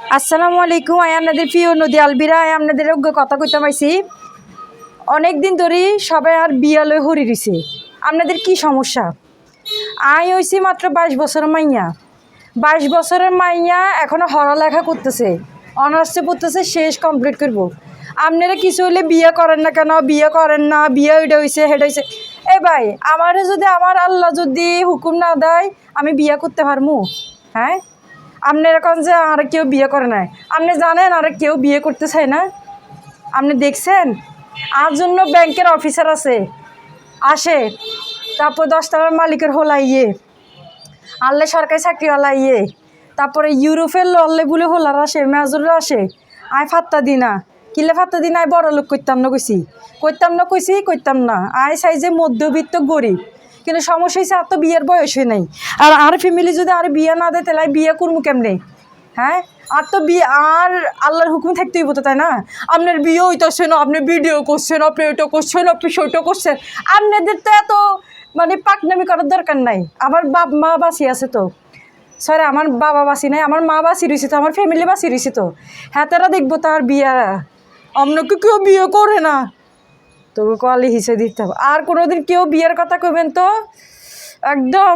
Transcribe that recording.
আসসালামু আলাইকুম। আপনাদের প্রিয় নদী আলবিরা আপনাদের কথা কইতে পাইছি। অনেক দিন ধরে সবাই আর বিয়ালয় হরি রইছে। আপনাদের কি সমস্যা? হইছি মাত্র 22 বছরের মাইয়া। 22 বছরের মাইয়া এখনো লেখা করতেছে, অনার্সে পড়তেছে, শেষ কমপ্লিট করবো। আপনারা কিছু হলে বিয়ে করেন না কেন? বিয়ে করেন না, বিয়ে ওইটা হয়েছে হেটা হয়েছে। ভাই, আমারে যদি আমার আল্লাহ যদি হুকুম না দেয় আমি বিয়ে করতে পারবো? হ্যাঁ, আপনি এরকম যে আর কেউ বিয়ে করে নাই, আপনি জানেন আর কেউ বিয়ে করতে চায় না? আপনি দেখছেন? আর জন্য ব্যাংকের অফিসার আসে, তারপর 10 টাকার মালিকের হোলাইয়ে আল্লে সরকারি চাকরিওয়ালা তারপরে ইউরোপের লড়লে বলে হোলার আসে, মেজররা আসে। আয় ফাত্তা দি না, কিলে ফাত্তা দি না, আয় বড় লোক করতাম না কইতাম না। আয় চাই যে মধ্যবিত্ত গরিব, কিন্তু সমস্যা হয়েছে আর তো বিয়ের বয়স হয় নাই। আর ফ্যামিলি যদি আর বিয়ে না দেয় তাহলে বিয়ে করবো কেমনে? হ্যাঁ, আর তো বিয়ে আর আল্লাহর হুকুম থাকতেই হতো, তাই না? আপনার বিয়ে হইতেছে না, আপনি ভিডিও করছেন, আপনি ওইটা করছেন, আপনি সেটা করছেন। আপনাদের তো এত পাকনামি করার দরকার নাই। আমার মা বাঁচি আছে তো, সরি আমার বাবা বাঁচি নাই, আমার মা বাঁচি রয়েছে তো, আমার ফ্যামিলি বাঁচি রয়েছে তো। হ্যাঁ, তারা দেখবো তার বিয়ে। আপনাকে কেউ বিয়ে করে না তো কোয়ালি হিসেবে দিতে হবে। আর কোনোদিন কেউ বিয়ের কথা কইবেন তো একদম